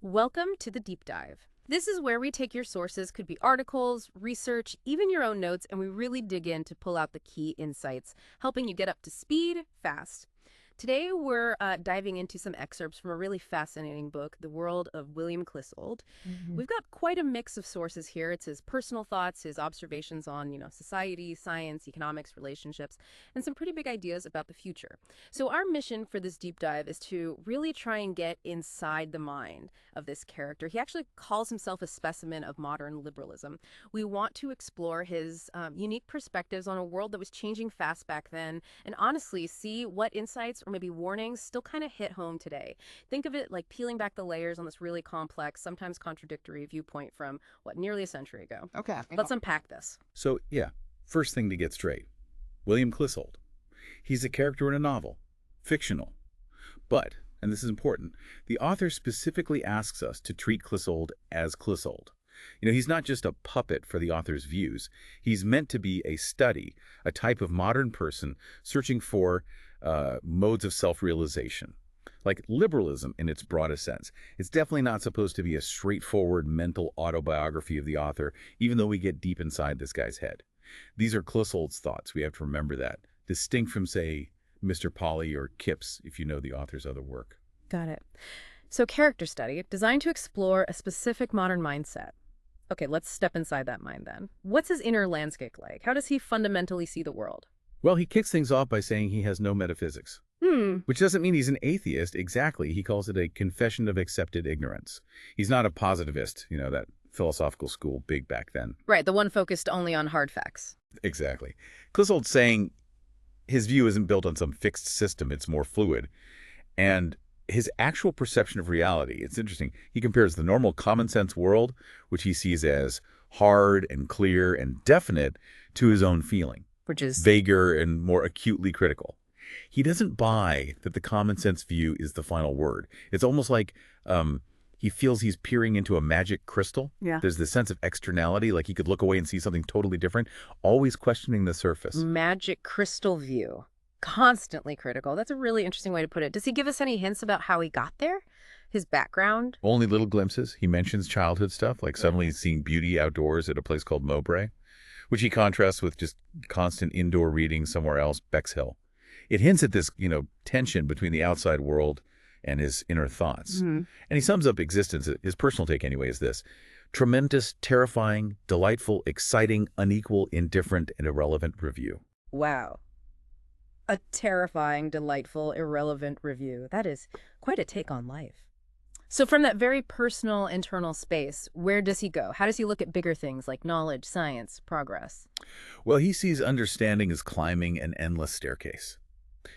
Welcome to the Deep Dive. This is where we take your sources, could be articles, research, even your own notes, and we really dig in to pull out the key insights, helping you get up to speed fast. Today, we're diving into some excerpts from a really fascinating book, The World of William Clissold. Mhm. We've got quite a mix of sources here. It's his personal thoughts, his observations on, society, science, economics, relationships, and some pretty big ideas about the future. So our mission for this deep dive is to really try and get inside the mind of this character. He actually calls himself a specimen of modern liberalism. We want to explore his unique perspectives on a world that was changing fast back then, and honestly see what insights or maybe warnings still kind of hit home today. Think of it like peeling back the layers on this really complex, sometimes contradictory viewpoint from, nearly a century ago. Okay. Let's unpack this. So, yeah, first thing to get straight. William Clissold. He's a character in a novel. Fictional. But, and this is important, the author specifically asks us to treat Clissold as Clissold. He's not just a puppet for the author's views. He's meant to be a study, a type of modern person searching for modes of self-realization. Like liberalism in its broadest sense. It's definitely not supposed to be a straightforward mental autobiography of the author, even though we get deep inside this guy's head. These are Clissold's thoughts. We have to remember that. Distinct from, say, Mr. Polly or Kipps, if you know the author's other work. Got it. So character study, designed to explore a specific modern mindset. Okay, let's step inside that mind then. What's his inner landscape like? How does he fundamentally see the world? Well, he kicks things off by saying he has no metaphysics. Which doesn't mean he's an atheist, exactly. He calls it a confession of accepted ignorance. He's not a positivist, that philosophical school big back then. Right, the one focused only on hard facts. Exactly. Clissold's saying his view isn't built on some fixed system, it's more fluid. And his actual perception of reality, it's interesting. He compares the normal common sense world, which he sees as hard and clear and definite, to his own feeling. Which is vaguer and more acutely critical. He doesn't buy that the common sense view is the final word. It's almost like he feels he's peering into a magic crystal. Yeah. There's this sense of externality, like he could look away and see something totally different, always questioning the surface. magic crystal view. Constantly critical. That's a really interesting way to put it. Does he give us any hints about how he got there? His background? Only little glimpses. He mentions childhood stuff, like suddenly seeing beauty outdoors at a place called Mowbray, which he contrasts with just constant indoor reading somewhere else, Bexhill. It hints at this, tension between the outside world and his inner thoughts. And he sums up existence, his personal take anyway, is this: tremendous, terrifying, delightful, exciting, unequal, indifferent, and irrelevant review. Wow. A terrifying, delightful, irrelevant review. That is quite a take on life. So from that very personal internal space, where does he go? How does he look at bigger things like knowledge, science, progress? Well, he sees understanding as climbing an endless staircase.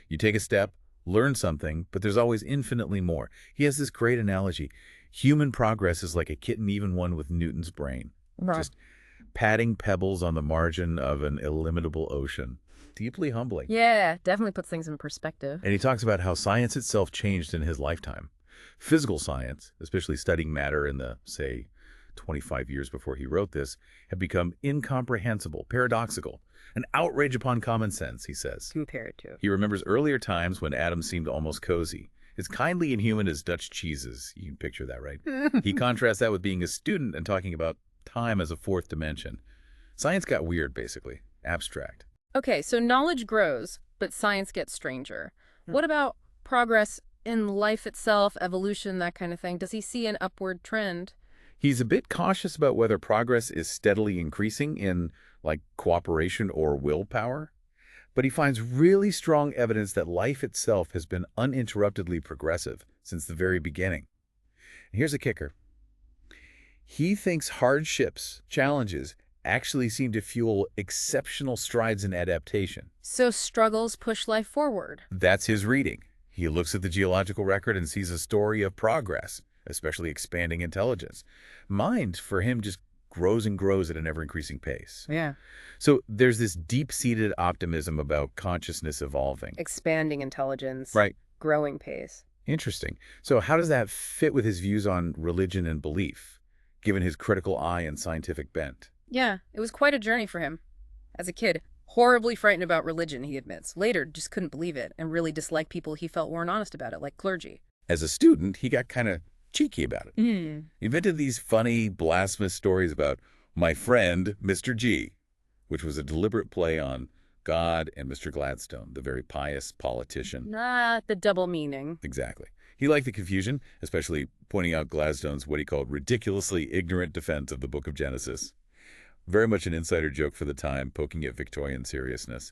You take a step, learn something, but there's always infinitely more. He has this great analogy. Human progress is like a kitten, even one with Newton's brain. Right. Just patting pebbles on the margin of an illimitable ocean. Deeply humbling. Yeah, definitely puts things in perspective. And he talks about how science itself changed in his lifetime. Physical science, especially studying matter in the, say, 25 years before he wrote this, had become incomprehensible, paradoxical, an outrage upon common sense, he says. Compared to. He remembers earlier times when atoms seemed almost cozy, as kindly inhuman as Dutch cheeses. You can picture that, right? He contrasts that with being a student and talking about time as a fourth dimension. Science got weird, basically, abstract. Okay, so knowledge grows, but science gets stranger. What about progress in life itself, evolution, that kind of thing? Does he see an upward trend? He's a bit cautious about whether progress is steadily increasing in, like, cooperation or willpower, but he finds really strong evidence that life itself has been uninterruptedly progressive since the very beginning. And here's a kicker. He thinks hardships, challenges, actually seem to fuel exceptional strides in adaptation. So struggles push life forward. That's his reading. He looks at the geological record and sees a story of progress, especially expanding intelligence. Mind, for him, just grows and grows at an ever-increasing pace. Yeah. So there's this deep-seated optimism about consciousness evolving. Expanding intelligence. Right. Growing pace. Interesting. So how does that fit with his views on religion and belief, given his critical eye and scientific bent? Yeah, it was quite a journey for him. As a kid, horribly frightened about religion, he admits. Later, just couldn't believe it and really disliked people he felt weren't honest about it, like clergy. As a student, he got kind of cheeky about it. Mm. He invented these funny, blasphemous stories about my friend, Mr. G, which was a deliberate play on God and Mr. Gladstone, the very pious politician. The double meaning. Exactly. He liked the confusion, especially pointing out Gladstone's what he called ridiculously ignorant defense of the Book of Genesis. Very much an insider joke for the time, poking at Victorian seriousness.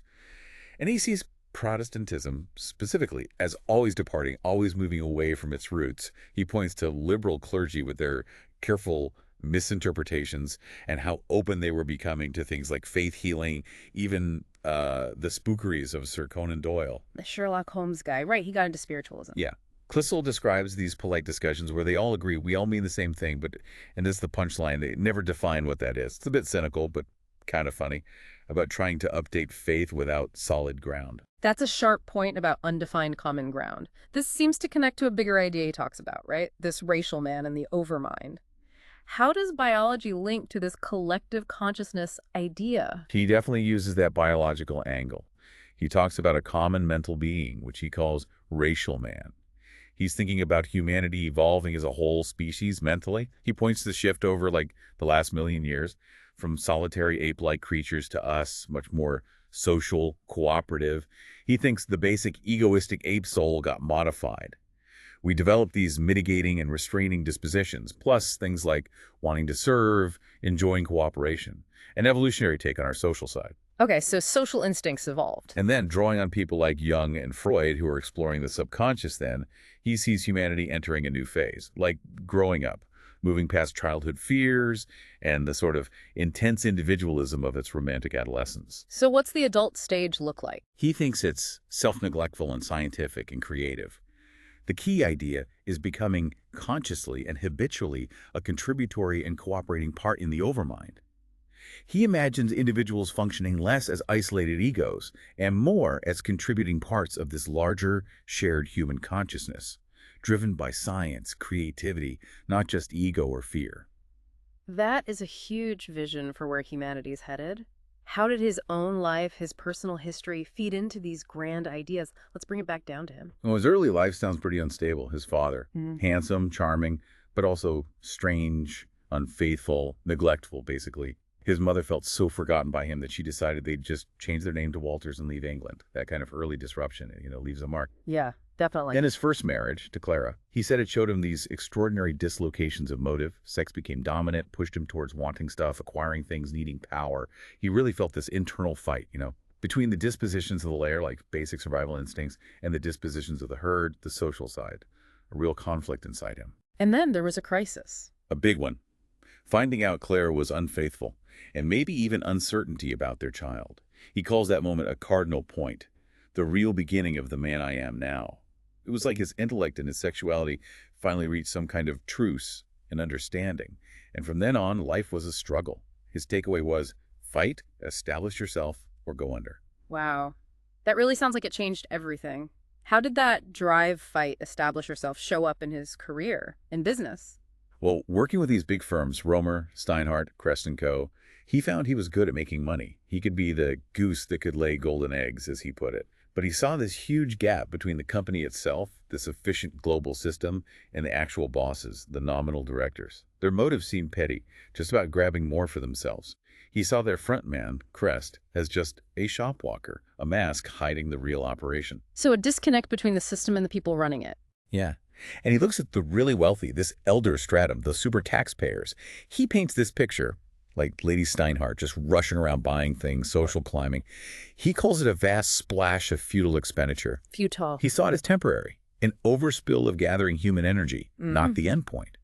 And he sees Protestantism, specifically, as always departing, always moving away from its roots. He points to liberal clergy with their careful misinterpretations and how open they were becoming to things like faith healing, even the spookeries of Sir Conan Doyle. The Sherlock Holmes guy. Right, he got into spiritualism. Yeah. Clissold describes these polite discussions where they all agree we all mean the same thing, and this is the punchline, they never define what that is. It's a bit cynical, but kind of funny, about trying to update faith without solid ground. That's a sharp point about undefined common ground. This seems to connect to a bigger idea he talks about, right? This racial man and the overmind. How does biology link to this collective consciousness idea? He definitely uses that biological angle. He talks about a common mental being, which he calls racial man. He's thinking about humanity evolving as a whole species mentally. He points to the shift over like the last million years from solitary ape-like creatures to us, much more social, cooperative. He thinks the basic egoistic ape soul got modified. We developed these mitigating and restraining dispositions, plus things like wanting to serve, enjoying cooperation, an evolutionary take on our social side. Okay, so social instincts evolved. And then, drawing on people like Jung and Freud, who are exploring the subconscious then, he sees humanity entering a new phase, like growing up, moving past childhood fears and the sort of intense individualism of its romantic adolescence. So what's the adult stage look like? He thinks it's self-neglectful and scientific and creative. The key idea is becoming consciously and habitually a contributory and cooperating part in the overmind. He imagines individuals functioning less as isolated egos and more as contributing parts of this larger, shared human consciousness, driven by science, creativity, not just ego or fear. That is a huge vision for where humanity's headed. How did his own life, his personal history, feed into these grand ideas? Let's bring it back down to him. Well, his early life sounds pretty unstable. His father, Mm. handsome, charming, but also strange, unfaithful, neglectful, basically. His mother felt so forgotten by him that she decided they'd just change their name to Walters and leave England. That kind of early disruption, leaves a mark. Yeah, definitely. Then his first marriage, to Clara, he said it showed him these extraordinary dislocations of motive. Sex became dominant, pushed him towards wanting stuff, acquiring things, needing power. He really felt this internal fight, between the dispositions of the lair, like basic survival instincts, and the dispositions of the herd, the social side. A real conflict inside him. And then there was a crisis. A big one. Finding out Clara was unfaithful, and maybe even uncertainty about their child. He calls that moment a cardinal point, the real beginning of the man I am now. It was like his intellect and his sexuality finally reached some kind of truce and understanding. And from then on, life was a struggle. His takeaway was, fight, establish yourself, or go under. Wow. That really sounds like it changed everything. How did that drive, fight, establish yourself show up in his career, in business? Well, working with these big firms, Romer, Steinhardt, Crest & Co., he found he was good at making money. He could be the goose that could lay golden eggs, as he put it. But he saw this huge gap between the company itself, this efficient global system, and the actual bosses, the nominal directors. Their motives seemed petty, just about grabbing more for themselves. He saw their front man, Crest, as just a shopwalker, a mask hiding the real operation. So a disconnect between the system and the people running it. Yeah. And he looks at the really wealthy, this elder stratum, the super taxpayers. He paints this picture, like Lady Steinhardt, just rushing around buying things, social climbing. He calls it a vast splash of futile expenditure. Futile. He saw it as temporary, an overspill of gathering human energy, not the end point.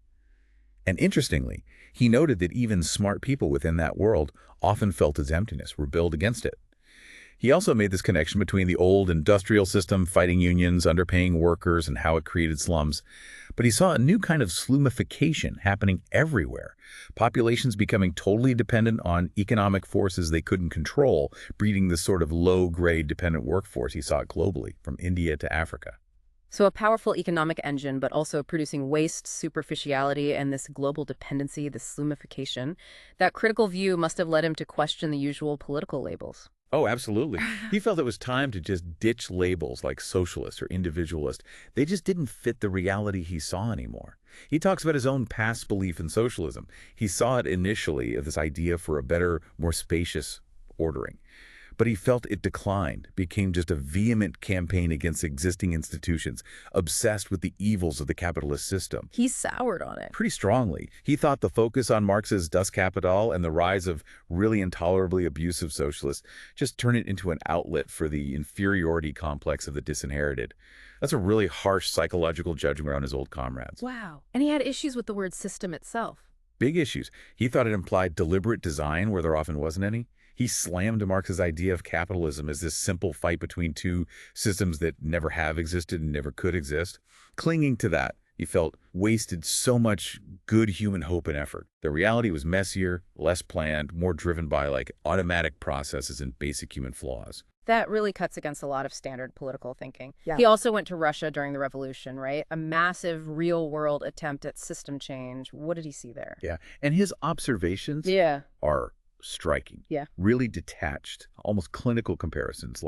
And interestingly, he noted that even smart people within that world often felt its emptiness, rebelled against it. He also made this connection between the old industrial system fighting unions, underpaying workers, and how it created slums. But he saw a new kind of slumification happening everywhere. Populations becoming totally dependent on economic forces they couldn't control, breeding this sort of low-grade dependent workforce he saw globally, from India to Africa. So a powerful economic engine, but also producing waste, superficiality, and this global dependency, this slumification. That critical view must have led him to question the usual political labels. Oh, absolutely. He felt it was time to just ditch labels like socialist or individualist. They just didn't fit the reality he saw anymore. He talks about his own past belief in socialism. He saw it initially as this idea for a better, more spacious ordering. But he felt it declined, became just a vehement campaign against existing institutions, obsessed with the evils of the capitalist system. He soured on it. Pretty strongly. He thought the focus on Marx's Das Kapital and the rise of really intolerably abusive socialists just turned it into an outlet for the inferiority complex of the disinherited. That's a really harsh psychological judgment on his old comrades. Wow. And he had issues with the word system itself. Big issues. He thought it implied deliberate design where there often wasn't any. He slammed Marx's idea of capitalism as this simple fight between two systems that never have existed and never could exist. Clinging to that, he felt, wasted so much good human hope and effort. The reality was messier, less planned, more driven by automatic processes and basic human flaws. That really cuts against a lot of standard political thinking. Yeah. He also went to Russia during the revolution, right? A massive real-world attempt at system change. What did he see there? Yeah, and his observations Yeah. are striking. Yeah. Really detached, almost clinical comparisons.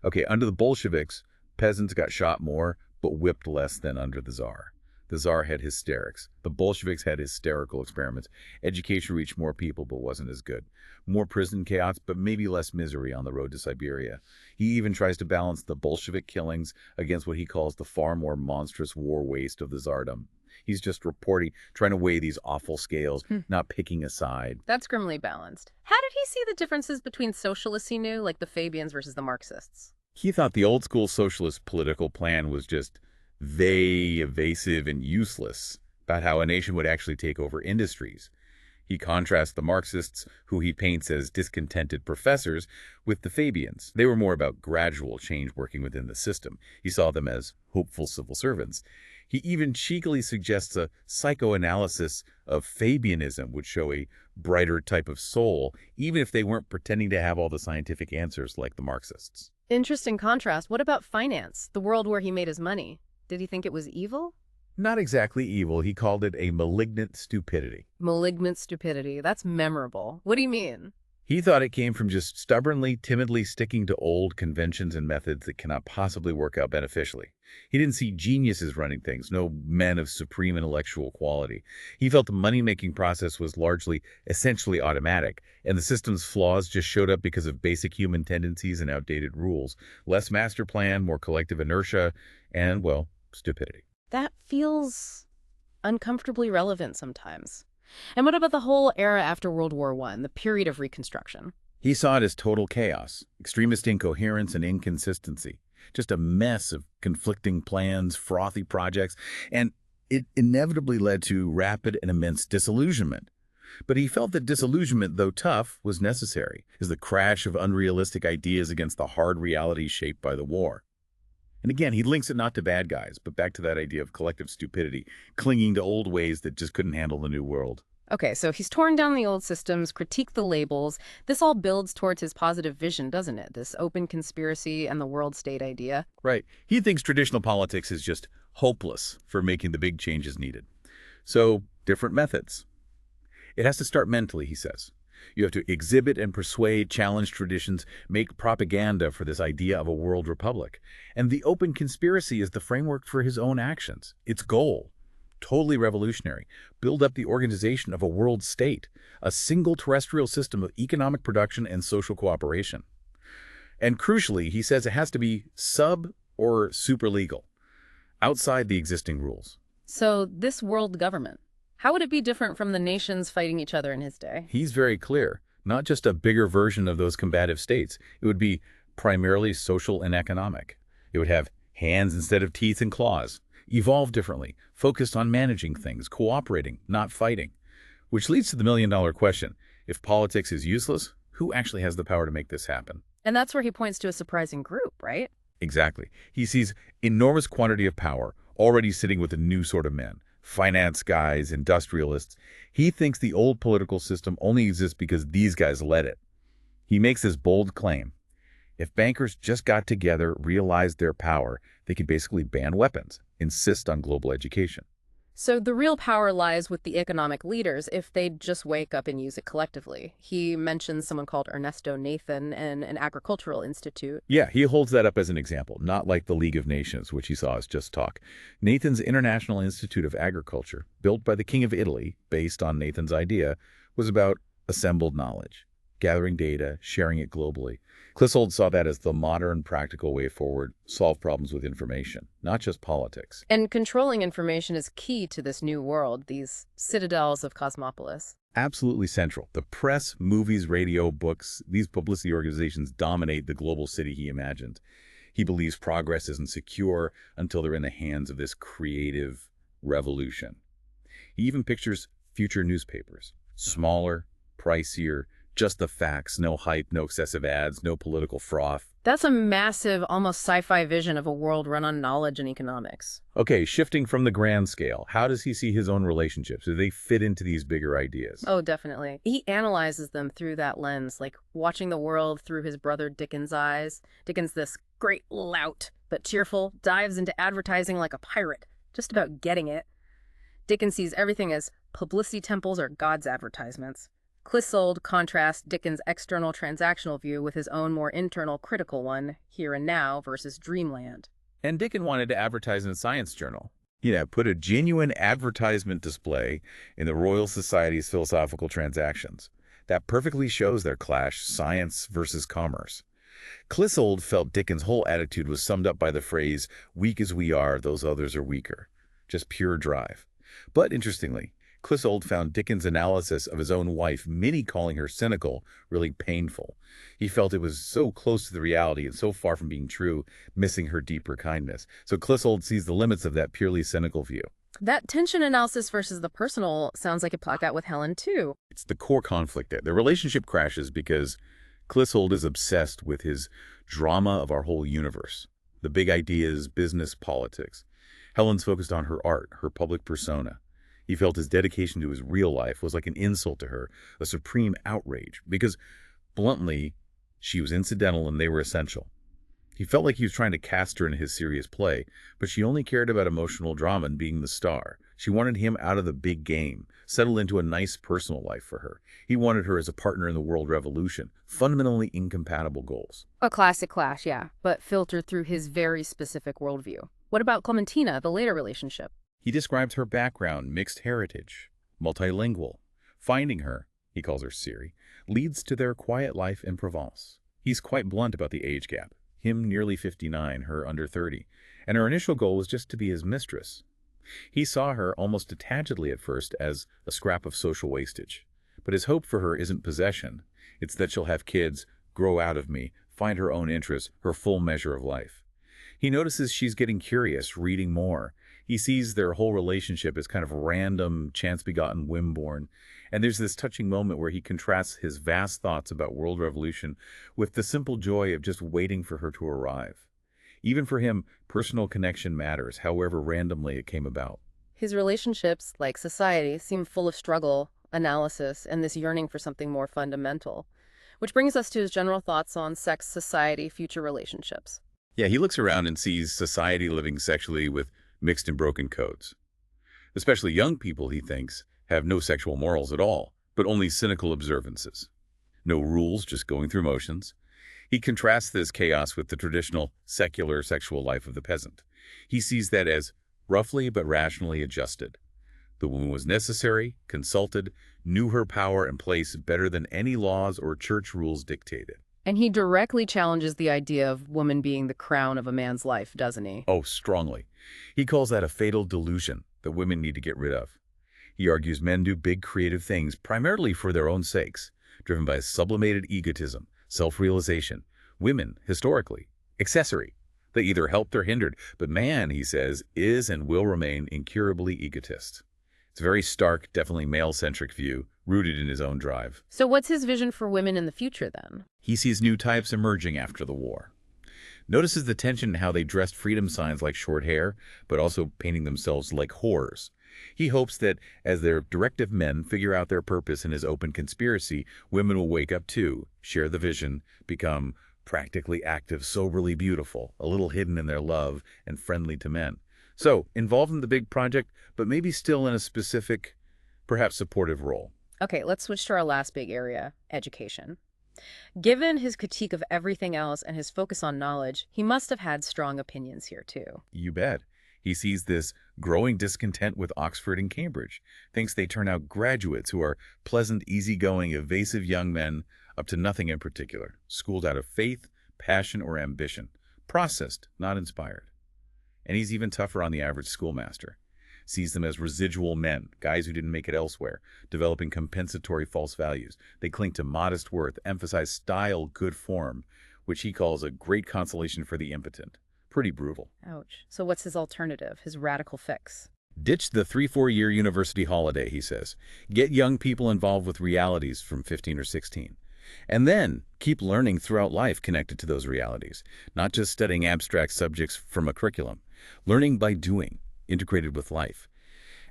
Okay, under the Bolsheviks, peasants got shot more, but whipped less than under the Tsar. The Tsar had hysterics. The Bolsheviks had hysterical experiments. Education reached more people, but wasn't as good. More prison chaos, but maybe less misery on the road to Siberia. He even tries to balance the Bolshevik killings against what he calls the far more monstrous war waste of the Tsardom. He's just reporting, trying to weigh these awful scales, not picking a side. That's grimly balanced. How did he see the differences between socialists he knew, like the Fabians versus the Marxists? He thought the old school socialist political plan was just vague, evasive, and useless about how a nation would actually take over industries. He contrasts the Marxists, who he paints as discontented professors, with the Fabians. They were more about gradual change working within the system. He saw them as hopeful civil servants. He even cheekily suggests a psychoanalysis of Fabianism would show a brighter type of soul, even if they weren't pretending to have all the scientific answers like the Marxists. Interesting contrast. What about finance, the world where he made his money? Did he think it was evil? Not exactly evil. He called it a malignant stupidity. Malignant stupidity. That's memorable. What do you mean? He thought it came from just stubbornly, timidly sticking to old conventions and methods that cannot possibly work out beneficially. He didn't see geniuses running things, no men of supreme intellectual quality. He felt the money-making process was largely, essentially automatic, and the system's flaws just showed up because of basic human tendencies and outdated rules. Less master plan, more collective inertia, and, well, stupidity. That feels uncomfortably relevant sometimes. And what about the whole era after World War I, the period of Reconstruction? He saw it as total chaos, extremist incoherence and inconsistency, just a mess of conflicting plans, frothy projects, and it inevitably led to rapid and immense disillusionment. But he felt that disillusionment, though tough, was necessary, as the crash of unrealistic ideas against the hard reality shaped by the war. And again, he links it not to bad guys, but back to that idea of collective stupidity, clinging to old ways that just couldn't handle the new world. Okay, so he's torn down the old systems, critiqued the labels. This all builds towards his positive vision, doesn't it? This open conspiracy and the world state idea. Right. He thinks traditional politics is just hopeless for making the big changes needed. So, different methods. It has to start mentally, he says. You have to exhibit and persuade, challenge traditions, make propaganda for this idea of a world republic. And the open conspiracy is the framework for his own actions. Its goal, totally revolutionary, build up the organization of a world state, a single terrestrial system of economic production and social cooperation. And crucially, he says it has to be sub or super legal, outside the existing rules. So this world government, how would it be different from the nations fighting each other in his day? He's very clear, not just a bigger version of those combative states. It would be primarily social and economic. It would have hands instead of teeth and claws, evolve differently, focused on managing things, cooperating, not fighting. Which leads to the million-dollar question. If politics is useless, who actually has the power to make this happen? And that's where he points to a surprising group, right? Exactly. He sees enormous quantity of power already sitting with a new sort of men. Finance guys, industrialists. He thinks the old political system only exists because these guys led it. He makes this bold claim. If bankers just got together, realized their power, they could basically ban weapons, insist on global education. So the real power lies with the economic leaders if they just wake up and use it collectively. He mentions someone called Ernesto Nathan and an agricultural institute. Yeah, he holds that up as an example, not like the League of Nations, which he saw as just talk. Nathan's International Institute of Agriculture, built by the King of Italy, based on Nathan's idea, was about assembled knowledge, gathering data, sharing it globally. Clissold saw that as the modern, practical way forward, solve problems with information, not just politics. And controlling information is key to this new world, these citadels of Cosmopolis. Absolutely central. The press, movies, radio, books, these publicity organizations dominate the global city he imagined. He believes progress isn't secure until they're in the hands of this creative revolution. He even pictures future newspapers, smaller, pricier, just the facts, no hype, no excessive ads, no political froth. That's a massive, almost sci-fi vision of a world run on knowledge and economics. Okay, shifting from the grand scale, how does he see his own relationships? Do they fit into these bigger ideas? Oh, definitely. He analyzes them through that lens, like watching the world through his brother Dickens' eyes. Dickens, this great lout, but cheerful, dives into advertising like a pirate, just about getting it. Dickens sees everything as publicity temples or God's advertisements. Clissold contrasts Dickens' external transactional view with his own more internal critical one, here and now versus dreamland. And Dickens wanted to advertise in a science journal. Yeah, put a genuine advertisement display in the Royal Society's philosophical transactions. That perfectly shows their clash, science versus commerce. Clissold felt Dickens' whole attitude was summed up by the phrase, "Weak as we are, those others are weaker." Just pure drive. But interestingly, Clissold found Dickens' analysis of his own wife, Minnie calling her cynical, really painful. He felt it was so close to the reality and so far from being true, missing her deeper kindness. So Clissold sees the limits of that purely cynical view. That tension analysis versus the personal sounds like it played out with Helen, too. It's the core conflict there. The relationship crashes because Clissold is obsessed with his drama of our whole universe. The big ideas, business, politics. Helen's focused on her art, her public persona. He felt his dedication to his real life was like an insult to her, a supreme outrage, because, bluntly, she was incidental and they were essential. He felt like he was trying to cast her in his serious play, but she only cared about emotional drama and being the star. She wanted him out of the big game, settled into a nice personal life for her. He wanted her as a partner in the world revolution, fundamentally incompatible goals. A classic clash, yeah, but filtered through his very specific worldview. What about Clementina, the later relationship? He describes her background, mixed heritage, multilingual. Finding her, he calls her Siri, leads to their quiet life in Provence. He's quite blunt about the age gap, him nearly 59, her under 30, and her initial goal was just to be his mistress. He saw her almost detachedly at first as a scrap of social wastage. But his hope for her isn't possession. It's that she'll have kids, grow out of me, find her own interests, her full measure of life. He notices she's getting curious, reading more. He sees their whole relationship as kind of random, chance-begotten, whim-born. And there's this touching moment where he contrasts his vast thoughts about world revolution with the simple joy of just waiting for her to arrive. Even for him, personal connection matters, however randomly it came about. His relationships, like society, seem full of struggle, analysis, and this yearning for something more fundamental. Which brings us to his general thoughts on sex, society, future relationships. Yeah, he looks around and sees society living sexually with mixed and broken codes. Especially young people, he thinks, have no sexual morals at all, but only cynical observances. No rules, just going through motions. He contrasts this chaos with the traditional secular sexual life of the peasant. He sees that as roughly but rationally adjusted. The woman was necessary, consulted, knew her power and place better than any laws or church rules dictated. And he directly challenges the idea of woman being the crown of a man's life, doesn't he? Oh, strongly. He calls that a fatal delusion that women need to get rid of. He argues men do big creative things primarily for their own sakes, driven by sublimated egotism, self-realization. Women, historically, accessory. They either helped or hindered, but man, he says, is and will remain incurably egotist. It's a very stark, definitely male-centric view, rooted in his own drive. So what's his vision for women in the future, then? He sees new types emerging after the war. Notices the tension in how they dressed freedom signs like short hair, but also painting themselves like whores. He hopes that as their directive men figure out their purpose in his open conspiracy, women will wake up too, share the vision, become practically active, soberly beautiful, a little hidden in their love, and friendly to men. So, involved in the big project, but maybe still in a specific, perhaps supportive role. Okay, let's switch to our last big area, education. Given his critique of everything else and his focus on knowledge, he must have had strong opinions here too. You bet. He sees this growing discontent with Oxford and Cambridge, thinks they turn out graduates who are pleasant, easygoing, evasive young men up to nothing in particular, schooled out of faith, passion, or ambition, processed, not inspired. And he's even tougher on the average schoolmaster. Sees them as residual men, guys who didn't make it elsewhere, developing compensatory false values. They cling to modest worth, emphasize style, good form, which he calls a great consolation for the impotent. Pretty brutal. Ouch. So what's his alternative, his radical fix? Ditch the 3-4 year university holiday, he says. Get young people involved with realities from 15 or 16. And then keep learning throughout life connected to those realities, not just studying abstract subjects from a curriculum. Learning by doing, integrated with life.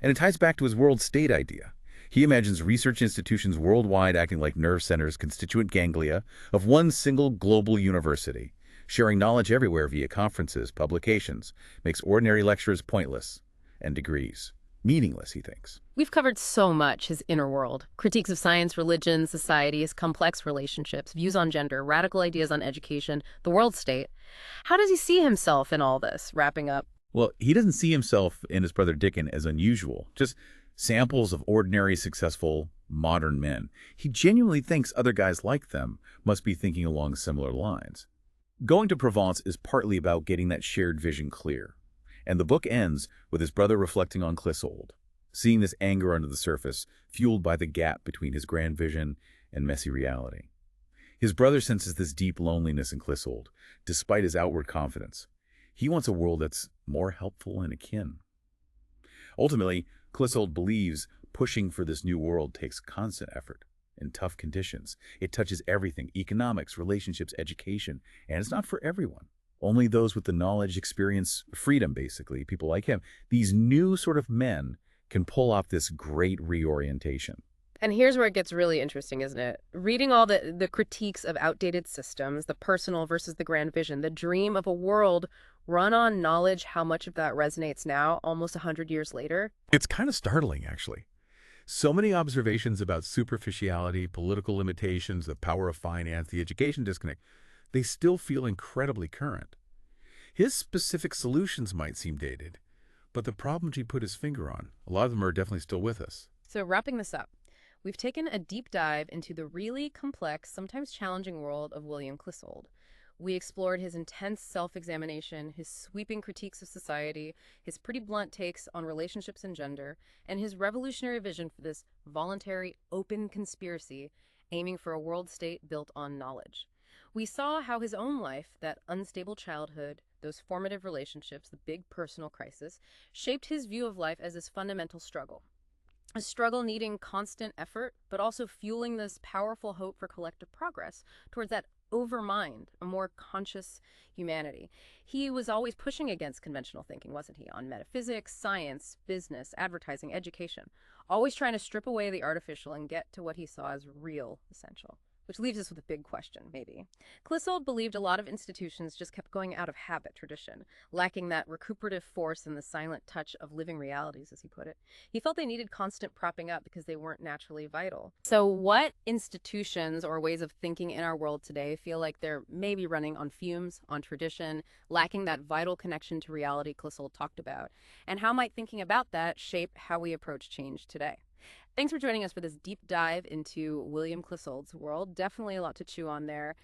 And it ties back to his world state idea. He imagines research institutions worldwide acting like nerve centers, constituent ganglia of one single global university, sharing knowledge everywhere via conferences, publications, makes ordinary lectures pointless, and degrees meaningless, he thinks. We've covered so much: his inner world, critiques of science, religion, society, his complex relationships, views on gender, radical ideas on education, the world state. How does he see himself in all this, wrapping up? Well, he doesn't see himself and his brother Dickon as unusual, just samples of ordinary, successful, modern men. He genuinely thinks other guys like them must be thinking along similar lines. Going to Provence is partly about getting that shared vision clear. And the book ends with his brother reflecting on Clissold, seeing this anger under the surface, fueled by the gap between his grand vision and messy reality. His brother senses this deep loneliness in Clissold, despite his outward confidence. He wants a world that's more helpful and akin. Ultimately, Clissold believes pushing for this new world takes constant effort in tough conditions. It touches everything: economics, relationships, education, and it's not for everyone. Only those with the knowledge, experience, freedom, basically, people like him. These new sort of men can pull off this great reorientation. And here's where it gets really interesting, isn't it? Reading all the critiques of outdated systems, the personal versus the grand vision, the dream of a world run on knowledge, how much of that resonates now, almost 100 years later? It's kind of startling, actually. So many observations about superficiality, political limitations, the power of finance, the education disconnect, they still feel incredibly current. His specific solutions might seem dated, but the problems he put his finger on, a lot of them are definitely still with us. So wrapping this up, we've taken a deep dive into the really complex, sometimes challenging world of William Clissold. We explored his intense self-examination, his sweeping critiques of society, his pretty blunt takes on relationships and gender, and his revolutionary vision for this voluntary, open conspiracy aiming for a world state built on knowledge. We saw how his own life, that unstable childhood, those formative relationships, the big personal crisis, shaped his view of life as this fundamental struggle. A struggle needing constant effort, but also fueling this powerful hope for collective progress towards that overmind, a more conscious humanity. He was always pushing against conventional thinking, wasn't he? On metaphysics, science, business, advertising, education. Always trying to strip away the artificial and get to what he saw as real essential. Which leaves us with a big question, maybe. Clissold believed a lot of institutions just kept going out of habit, tradition, lacking that recuperative force and the silent touch of living realities, as he put it. He felt they needed constant propping up because they weren't naturally vital. So what institutions or ways of thinking in our world today feel like they're maybe running on fumes, on tradition, lacking that vital connection to reality Clissold talked about? And how might thinking about that shape how we approach change today? Thanks for joining us for this deep dive into William Clissold's world. Definitely a lot to chew on there.